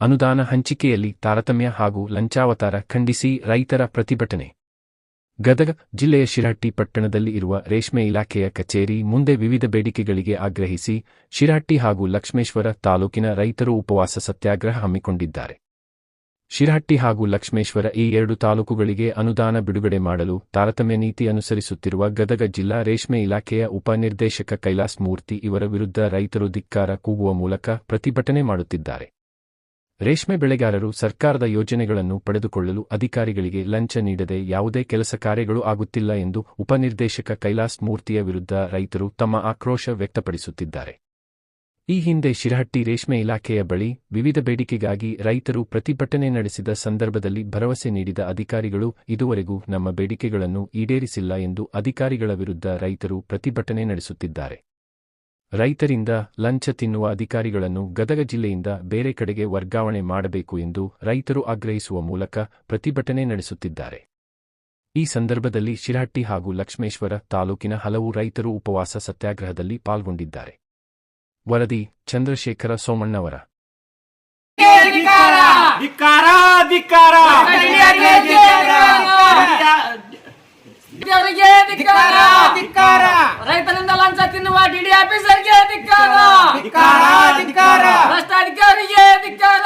ಅನುದಾನ ಹಂಚಿಕೆಯಲ್ಲಿ ತಾರತಮ್ಯ ಹಾಗೂ ಲಂಚಾವತಾರ ಖಂಡಿಸಿ ರೈತರ ಪ್ರತಿಭಟನೆ. ಗದಗ ಜಿಲ್ಲೆಯ ಶಿರಹಟ್ಟಿ ಪಟ್ಟಣದಲ್ಲಿ ಇರುವ ರೇಷ್ಮೆ ಇಲಾಖೆಯ ಕಚೇರಿ ಮುಂದೆ ವಿವಿಧ ಬೇಡಿಕೆಗಳಿಗೆ ಆಗ್ರಹಿಸಿ ಶಿರಹಟ್ಟಿ ಹಾಗೂ ಲಕ್ಷ್ಮೇಶ್ವರ ತಾಲೂಕಿನ ರೈತರು ಉಪವಾಸ ಸತ್ಯಾಗ್ರಹ ಹಮ್ಮಿಕೊಂಡಿದ್ದಾರೆ. ಶಿರಹಟ್ಟಿ ಹಾಗೂ ಲಕ್ಷ್ಮೇಶ್ವರ ಈ ಎರಡು ತಾಲೂಕುಗಳಿಗೆ ಅನುದಾನ ಬಿಡುಗಡೆ ಮಾಡಲು ತಾರತಮ್ಯ ನೀತಿ ಅನುಸರಿಸುತ್ತಿರುವ ಗದಗ ಜಿಲ್ಲಾ ರೇಷ್ಮೆ ಇಲಾಖೆಯ ಉಪನಿರ್ದೇಶಕ ಕೈಲಾಸ್ ಮೂರ್ತಿ ಇವರ ವಿರುದ್ಧ ರೈತರು ಧಿಕ್ಕಾರ ಕೂಗುವ ಮೂಲಕ ಪ್ರತಿಭಟನೆ ಮಾಡುತ್ತಿದ್ದಾರೆ. ರೇಷ್ಮೆ ಬೆಳೆಗಾರರು ಸರ್ಕಾರದ ಯೋಜನೆಗಳನ್ನು ಪಡೆದುಕೊಳ್ಳಲು ಅಧಿಕಾರಿಗಳಿಗೆ ಲಂಚ ನೀಡದೆ ಯಾವುದೇ ಕೆಲಸ ಕಾರ್ಯಗಳು ಆಗುತ್ತಿಲ್ಲ ಎಂದು ಉಪನಿರ್ದೇಶಕ ಕೈಲಾಸ್ ಮೂರ್ತಿಯ ವಿರುದ್ಧ ರೈತರು ತಮ್ಮ ಆಕ್ರೋಶ ವ್ಯಕ್ತಪಡಿಸುತ್ತಿದ್ದಾರೆ. ಈ ಹಿಂದೆ ಶಿರಹಟ್ಟಿ ರೇಷ್ಮೆ ಇಲಾಖೆಯ ಬಳಿ ವಿವಿಧ ಬೇಡಿಕೆಗಾಗಿ ರೈತರು ಪ್ರತಿಭಟನೆ ನಡೆಸಿದ ಸಂದರ್ಭದಲ್ಲಿ ಭರವಸೆ ನೀಡಿದ ಅಧಿಕಾರಿಗಳು ಇದುವರೆಗೂ ನಮ್ಮ ಬೇಡಿಕೆಗಳನ್ನು ಈಡೇರಿಸಿಲ್ಲ ಎಂದು ಅಧಿಕಾರಿಗಳ ವಿರುದ್ಧ ರೈತರು ಪ್ರತಿಭಟನೆ ನಡೆಸುತ್ತಿದ್ದಾರೆ. ರೈತರಿಂದ ಲಂಚ ತಿನ್ನುವ ಅಧಿಕಾರಿಗಳನ್ನು ಗದಗ ಜಿಲ್ಲೆಯಿಂದ ಬೇರೆ ಕಡೆಗೆ ವರ್ಗಾವಣೆ ಮಾಡಬೇಕು ಎಂದು ರೈತರು ಆಗ್ರಹಿಸುವ ಮೂಲಕ ಪ್ರತಿಭಟನೆ ನಡೆಸುತ್ತಿದ್ದಾರೆ. ಈ ಸಂದರ್ಭದಲ್ಲಿ ಶಿರಹಟ್ಟಿ ಹಾಗೂ ಲಕ್ಷ್ಮೇಶ್ವರ ತಾಲೂಕಿನ ಹಲವು ರೈತರು ಉಪವಾಸ ಸತ್ಯಾಗ್ರಹದಲ್ಲಿ ಪಾಲ್ಗೊಂಡಿದ್ದಾರೆ. ವರದಿ ಚಂದ್ರಶೇಖರ ಸೋಮಣ್ಣವರ. ರೈತರಿಂದ ಲಂಚ ತಿನ್ನುವ ಡಿಡಿ ಆಫೀಸರ್ಗೆ ಧಿಕ್ಕಾರ, ಭ್ರಷ್ಟಾಧಿಕಾರಿಗೆ ಧಿಕ್ಕಾರ.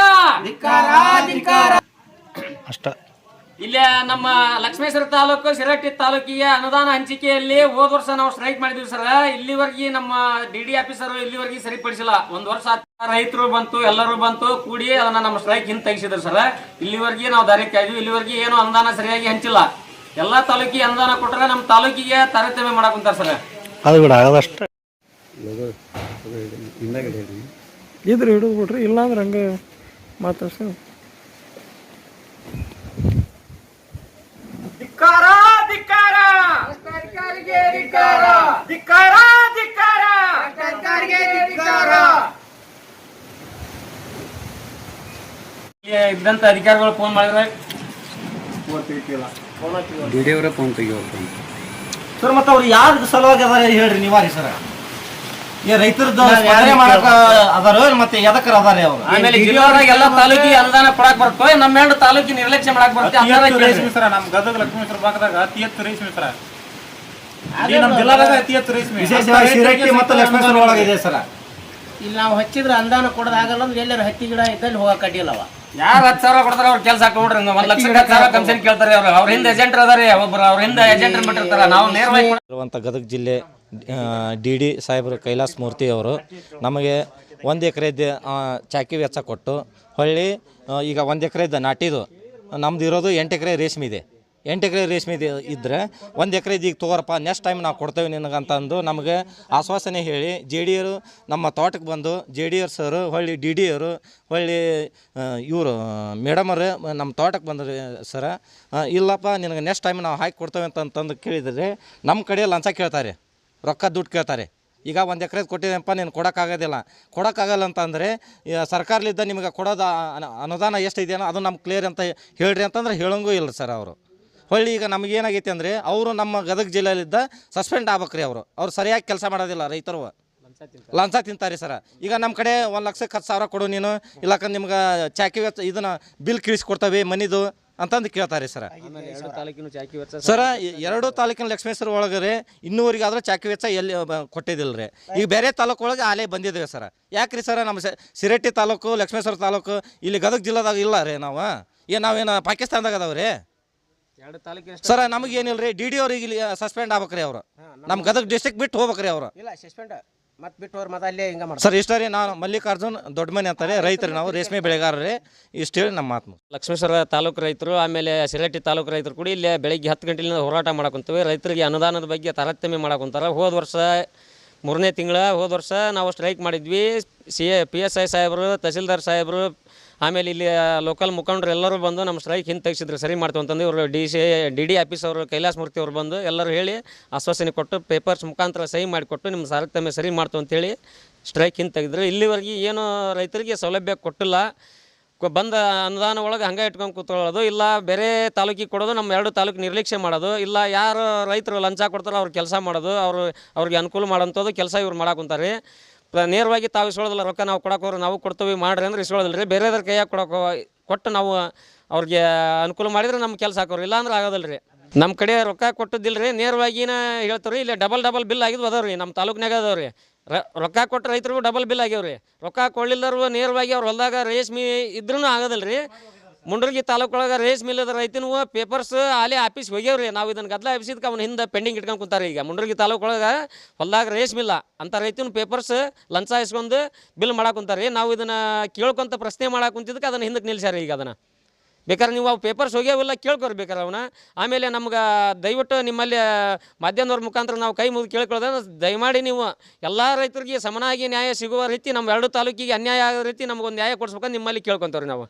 ಇಲ್ಲೇ ನಮ್ಮ ಲಕ್ಷ್ಮೇಶ್ವರ ತಾಲೂಕು ಶಿರಹಟ್ಟಿ ತಾಲೂಕಿಗೆ ಅನುದಾನ ಹಂಚಿಕೆಯಲ್ಲಿ ಹೋದ ವರ್ಷ ನಾವು ಸ್ಟ್ರೈಕ್ ಮಾಡಿದ್ವಿ ಸರ್. ಇಲ್ಲಿವರೆಗೆ ನಮ್ಮ ಡಿಡಿ ಆಫೀಸರ್ ಇಲ್ಲಿವರೆಗೆ ಸರಿಪಡಿಸಿಲ್ಲ. ಒಂದು ವರ್ಷ ರೈತರು ಬಂತು, ಎಲ್ಲರೂ ಬಂತು ಕೂಡಿ ಅದನ್ನ ನಮ್ಮ ಸ್ಟ್ರೈಕ್ ಹಿಂದೆ ತೆಗಿಸಿದ್ರು ಸರ್. ಇಲ್ಲಿವರೆಗೆ ನಾವು ದಾರಿ ಕಾಯ್ದ್ವಿ. ಇಲ್ಲಿವರೆಗೆ ಏನು ಅನುದಾನ ಸರಿಯಾಗಿ ಹಂಚಿಲ್ಲ. ಎಲ್ಲಾ ತಾಲೂಕಿಗೆ ಅನುದಾನ ಕೊಟ್ಟರೆ ನಮ್ಮ ತಾಲೂಕಿಗೆ ತಾರತಮ್ಯ ಮಾಡಕ್ ಕುಂತಾರ ಸರ್. ಅದು ಬಿಡ ಆಗದಷ್ಟ ಇದ್ರೆ ಹಿಡಿದು ಬಿಡ್ರಿ, ಇಲ್ಲಾಂದ್ರೆ ಹಂಗೆ ಮಾತಾಡ್ಸ. ಇದ್ದಂತ ಅಧಿಕಾರಿಗಳು ಫೋನ್ ಮಾಡಿದ್ರೆ ಫೋನ್ ತೆಗಿಬೇಕು ಸರ್. ಮತ್ತೆ ಅವ್ರು ಯಾವ್ದು ಸಲುವಾಗಿ ಅದಾರ ಹೇಳ್ರಿ ನೀವಾರಿ ಸರ್. ರೈತರದ್ದು ಸ್ಪಂದನೆ ಮಾಡಕ ಅದಾರ ಮತ್ತೆ ಎದಕ್ಕರ ಅದಾರ ಅವ್ರು. ಆಮೇಲೆ ಜಿಲ್ಲೆಯೊಳಗ ಎಲ್ಲಾ ತಾಲೂಕಿಗೆ ಅನುದಾನ ಕೊಡಾಕ್ ಬರ್ತೋ, ನಮ್ಮ ಎರಡು ತಾಲೂಕಿನ ನಿರ್ಲಕ್ಷ್ಯ ಮಾಡಕ್ ಬರ್ತದೆ ಸರ್. ನಮ್ ಗದಗ ಲಕ್ಷ್ಮೇಶ್ವರ ಭಾಗದಾಗ ಅತಿ ಹೆಚ್ಚು ರೇಷ್ಮೆ ಸರ್. ನಮ್ಮ ಜಿಲ್ಲಾದಾಗ ಅತಿ ಹೆಚ್ಚು ರೇಷ್ಮೆ ವಿಶೇಷವಾಗಿ ಶಿರಹಟ್ಟಿ ಮತ್ತು ಲಕ್ಷ್ಮೇಶ್ವರ ಒಳಗಿದೆ ಸರ್. ಇಲ್ಲಿ ನಾವು ಹಚ್ಚಿದ್ರೆ ಅನುದಾನ ಕೊಡೋದಾಗಲ್ಲ ಅಂದ್ರೆ ಎಲ್ಲರೂ ಹತ್ತಿ ಗಿಡ ಇದ್ದಲ್ಲಿ ಹೋಗಕ್ ಅಡ್ಡಿಲ್ಲವ. ಯಾರು 10,000 ಕೊಡ್ತಾರ ಅವ್ರ ಕೆಲಸ ಹಾಕೊಂಡ್ರಿ 1 ಲಕ್ಷ 10,000 ಕಮಿಷನ್ ಕೇಳ್ತಾರೆ. ಅವ್ರ ಹಿಂದೆ ಏಜೆಂಟ್ ಅದಾರೆ, ಒಬ್ಬರು ಅವ್ರ ಹಿಂದೆ ಏಜೆಂಟ್ ಬಿಟ್ಟಿರ್ತಾರ. ನಾವು ನೇರವಾಗಿ ಗದಗ ಜಿಲ್ಲೆ ಡಿ ಸಾಹೇಬರು ಕೈಲಾಸ್ ಮೂರ್ತಿ ಅವರು ನಮಗೆ 1 ಎಕರೆದ ಚಾಕಿ ವೆಚ್ಚ ಕೊಟ್ಟು ಹೊಳ್ಳಿ ಈಗ 1 ಎಕರೆದ ನಾಟಿದು ನಮ್ದು ಇರೋದು 8 ಎಕರೆ ರೇಷ್ಮೆ ಇದೆ. 8 ಎಕರೆ ರೇಷ್ಮೆ ಇದ್ದರೆ 1 ಎಕರೆದು ಈಗ ತೊಗೊರಪ್ಪ, ನೆಕ್ಸ್ಟ್ ಟೈಮ್ ನಾವು ಕೊಡ್ತೇವೆ ನಿನಗಂತಂದು ನಮಗೆ ಆಶ್ವಾಸನೆ ಹೇಳಿ JDಯರು ನಮ್ಮ ತೋಟಕ್ಕೆ ಬಂದು JDಯರು ಸರ್ ಹೊಳ್ಳಿ DDಯರು ಹೊಳ್ಳಿ ಇವರು ಮೇಡಮರು ನಮ್ಮ ತೋಟಕ್ಕೆ ಬಂದರು ಸರ. ಇಲ್ಲಪ್ಪ ನಿನಗೆ ನೆಕ್ಸ್ಟ್ ಟೈಮ್ ನಾವು ಹಾಕಿ ಕೊಡ್ತೇವೆ ಅಂತಂದು ಕೇಳಿದರೆ ನಮ್ಮ ಕಡೆ ಲಂಚ ಕೇಳ್ತಾರೆ, ರೊಕ್ಕ ದುಡ್ಡು ಕೇಳ್ತಾರೆ. ಈಗ 1 ಎಕರೆ ಕೊಟ್ಟಿದ್ದೆಪ್ಪ ನೀನು ಕೊಡೋಕ್ಕಾಗಲ್ಲ ಅಂತಂದರೆ ಸರ್ಕಾರಲಿದ್ದ ನಿಮಗೆ ಕೊಡೋದು ಅನುದಾನ ಎಷ್ಟಿದೆಯೋ ಅದು ನಮ್ಗೆ ಕ್ಲಿಯರ್ ಅಂತ ಹೇಳ್ರಿ ಅಂತಂದ್ರೆ ಹೇಳಂಗೂ ಇಲ್ಲ ಸರ್ ಅವರು. ಹೊಳ್ಳಿ ಈಗ ನಮಗೇನಾಗೈತಿ ಅಂದರೆ ಅವರು ನಮ್ಮ ಗದಗ ಜಿಲ್ಲೆಯಲ್ಲಿದ್ದ ಸಸ್ಪೆಂಡ್ ಆಗ್ಬೇಕ್ರಿ. ಅವ್ರು ಸರಿಯಾಗಿ ಕೆಲಸ ಮಾಡೋದಿಲ್ಲ. ರೈತರು ಲಂಚ ತಿಂತಾರೆ ಸರ. ಈಗ ನಮ್ಮ ಕಡೆ 1,10,000 ಕೊಡು ನೀನು, ಇಲ್ಲಕಂದ್ರೆ ನಿಮ್ಗೆ ಚಾಕಿ ವೆಚ್ಚ ಇದನ್ನು ಬಿಲ್ ಕಿಳಿಸ್ಕೊಡ್ತೇವೆ ಮನಿದು ಅಂತಂದು ಕೇಳ್ತಾರೆ ಸರ್. ಸರ 2 ತಾಲೂಕಿನ ಲಕ್ಷ್ಮೇಶ್ವರ ಒಳಗರೆ ಇನ್ನೂವರೆಗೆ ಆದ್ರೆ ಚಾಕಿ ವೆಚ್ಚ ಎಲ್ಲಿ ಕೊಟ್ಟಿದ್ದಿಲ್ಲ ರೀ. ಈಗ ಬೇರೆ ತಾಲೂಕು ಒಳಗೆ ಆಲೇ ಬಂದಿದ್ದೇವೆ ಸರ್. ಯಾಕ್ರಿ ಸರ ನಮ್ಮ ಶಿರಹಟ್ಟಿ ತಾಲೂಕು ಲಕ್ಷ್ಮೇಶ್ವರ ತಾಲೂಕು ಇಲ್ಲಿ ಗದಗ ಜಿಲ್ಲಾದಾಗ ಇಲ್ಲ ರೀ. ನಾವೇನು ಪಾಕಿಸ್ತಾನದಾಗ ಅದಾವ್ರಿ ಸರ. ನಮಗೇನಿಲ್ಲ ರೀ. DD ಅವ್ರಿಗೆ ಇಲ್ಲಿ ಸಸ್ಪೆಂಡ್ ಆಗ್ಬೇಕ್ರಿ. ಅವರು ನಮ್ಮ ಗದಗ ಡಿಸ್ಟ್ರಿಕ್ಟ್ ಬಿಟ್ಟು ಹೋಗ್ಬೇಕ್ರಿ. ಅವರು ಸರ್ ಇಷ್ಟ ರೀ. ನಾನು ಮಲ್ಲಿಕಾರ್ಜುನ್ ದೊಡ್ಡಮನೆ ಅಂತಾರೆ, ರೈತರು ನಾವು ರೇಷ್ಮೆ ಬೆಳೆಗಾರರೇ. ಇಷ್ಟು ಹೇಳಿ ನಮ್ಮ ಮಾತು. ಲಕ್ಷ್ಮೇಶ್ವರ ತಾಲೂಕು ರೈತರು ಆಮೇಲೆ ಶಿರಹಟ್ಟಿ ತಾಲೂಕು ರೈತರು ಕೂಡ ಇಲ್ಲಿ ಬೆಳಿಗ್ಗೆ 10 ಗಂಟೆಯಿಂದ ಹೋರಾಟ ಮಾಡಕೊಂತೀವಿ. ರೈತರಿಗೆ ಅನುದಾನದ ಬಗ್ಗೆ ತಾರತಮ್ಯ ಮಾಡಕೊಂತಾರೆ. ಹೋದ ವರ್ಷ 3ನೇ ತಿಂಗಳ ಹೋದ ವರ್ಷ ನಾವು ಸ್ಟ್ರೈಕ್ ಮಾಡಿದ್ವಿ. PSI ಸಾಹೇಬರು, ತಹಸೀಲ್ದಾರ್ ಸಾಹೇಬರು, ಆಮೇಲೆ ಇಲ್ಲಿ ಲೋಕಲ್ ಮುಖಂಡರು ಎಲ್ಲರೂ ಬಂದು ನಮ್ಮ ಸ್ಟ್ರೈಕ್ ಹಿಂದೆ ತೆಗಿಸಿದ್ರು. ಸರಿ ಮಾಡ್ತೀವಿ ಅಂತಂದು ಇವರು DD ಆಫೀಸ್ ಅವರು ಕೈಲಾಸ್ ಮೂರ್ತಿ ಅವರು ಬಂದು ಎಲ್ಲರೂ ಹೇಳಿ ಆಶ್ವಾಸನೆ ಕೊಟ್ಟು ಪೇಪರ್ಸ್ ಮುಖಾಂತರ ಸಹಿ ಮಾಡಿಕೊಟ್ಟು ನಿಮ್ಮ ತಾರತಮ್ಯ ಸರಿ ಮಾಡ್ತು ಅಂತೇಳಿ ಸ್ಟ್ರೈಕ್ ಹಿಂದೆ ತೆಗೆದ್ರು. ಇಲ್ಲಿವರೆಗೆ ಏನು ರೈತರಿಗೆ ಸೌಲಭ್ಯ ಕೊಟ್ಟಿಲ್ಲ. ಬಂದ ಅನುದಾನ ಒಳಗೆ ಹಂಗೆ ಇಟ್ಕೊಂಡು ಕೂತ್ಕೊಳ್ಳೋದು, ಇಲ್ಲ ಬೇರೆ ತಾಲೂಕಿಗೆ ಕೊಡೋದು, ನಮ್ಮ 2 ತಾಲೂಕು ನಿರ್ಲಕ್ಷ್ಯ ಮಾಡೋದು, ಇಲ್ಲ ಯಾರು ರೈತರು ಲಂಚ ಕೊಡ್ತಾರೋ ಅವ್ರು ಕೆಲಸ ಮಾಡೋದು, ಅವ್ರಿಗೆ ಅನುಕೂಲ ಮಾಡೋಂಥದ್ದು ಕೆಲಸ ಇವ್ರು ಮಾಡಾಕುಂತಾರೆ. ನೇರವಾಗಿ ತಾವು ಇಸ್ಕೊಳ್ಳೋದಿಲ್ಲ, ರೊಕ್ಕ ನಾವು ಕೊಡೋಕೋರು ನಾವು ಕೊಡ್ತೀವಿ ಮಾಡ್ರಿ ಅಂದ್ರೆ ಇಸ್ಕೊಳ್ಳೋದಿಲ್ಲ ರೀ. ಬೇರೆದ್ರ ಕೈಯಾಗ ಕೊಟ್ಟು ನಾವು ಅವ್ರಿಗೆ ಅನುಕೂಲ ಮಾಡಿದ್ರೆ ನಮ್ಮ ಕೆಲಸ ಹಾಕೋರು, ಇಲ್ಲ ಅಂದ್ರೆ ಆಗೋದಿಲ್ಲ ರೀ. ನಮ್ಮ ಕಡೆ ರೊಕ್ಕ ಕೊಟ್ಟದಿಲ್ಲ ರೀ, ನೇರವಾಗಿನ ಹೇಳ್ತಾರೆ ರೀ. ಇಲ್ಲಿ ಡಬಲ್ ಬಿಲ್ ಆಗಿದ್ದು ಅದಾವ ರೀ, ನಮ್ಮ ತಾಲೂಕ್ನಾಗ ಅದಾವ ರೀ. ರೊಕ್ಕ ಕೊಟ್ಟು ರೈತರಿಗೂ ಡಬಲ್ ಬಿಲ್ ಆಗ್ಯಾವ ರೀ. ರೊಕ್ಕ ಕೊಡಲಿಲ್ಲರು ನೇರವಾಗಿ ಅವ್ರು ಹೊಲದಾಗ ರೇಷ್ಮೆ ಇದ್ರೂ ಆಗೋದಿಲ್ಲ ರೀ. ಮುಂಡ್ರಗಿ ತಾಲೂಕೊಳಗೆ ರೇಷ್ಮೆ ಇಲ್ಲದ ರೈತನೂ ಪೇಪರ್ಸ್ ಆಲೇ ಆಫೀಸ್ ಹೋಗ್ಯಾವ್ರಿ. ನಾವು ಇದನ್ನು ಗದ್ದಲ ಎಬ್ಸಿದ್ಕೆ ಅವ್ನು ಹಿಂದೆ ಪೆಂಡಿಂಗ್ ಇಟ್ಕೊಂಡು ಕುಂತಾರೆ. ಈಗ ಮುಂಡ್ರಗಿ ತಾಲೂಕೊಳಗೆ ಹೊಲದಾಗ ರೇಷ್ಮೆ ಇಲ್ಲ ಅಂತ ರೈತನ ಪೇಪರ್ಸ್ ಲಂಚ ಇಸ್ಕೊಂಡು ಬಿಲ್ ಮಾಡಕ್ಕೆ ಕುಂತಾರೆ. ನಾವು ಇದನ್ನು ಕೇಳ್ಕೊಂತ ಪ್ರಶ್ನೆ ಮಾಡಕ್ಕೆ ಕುಂತಿದ್ದಕ್ಕೆ ಅದನ್ನು ಹಿಂದಕ್ಕೆ ನಿಲ್ಸ್ಯಾರ. ಈಗ ಅದನ್ನು ಬೇಕಾದ್ರೆ ನೀವು ಅವು ಪೇಪರ್ಸ್ ಹೋಗ್ಯಾವಿಲ್ಲ ಕೇಳ್ಕೊರಿ ಬೇಕಾರೆ ಅವನ್ನ. ಆಮೇಲೆ ನಮ್ಗೆ ದಯವಿಟ್ಟು ನಿಮ್ಮಲ್ಲಿ ಮಾಧ್ಯಮದವ್ರ ಮುಖಾಂತರ ನಾವು ಕೈ ಮುಗಿದು ಕೇಳ್ಕೊಳ್ಳೋದು, ದಯಮಾಡಿ ನೀವು ಎಲ್ಲ ರೈತರಿಗೆ ಸಮನಾಗಿ ನ್ಯಾಯ ಸಿಗುವ ರೀತಿ, ನಮ್ಮ 2 ತಾಲೂಕಿಗೆ ಅನ್ಯಾಯ ಆಗೋ ರೀತಿ ನಮಗೊಂದು ನ್ಯಾಯ ಕೊಡಿಸ್ಬೇಕಂತ ನಿಮ್ಮಲ್ಲಿ ಕೇಳ್ಕೊತೀವಿ ನಾವು.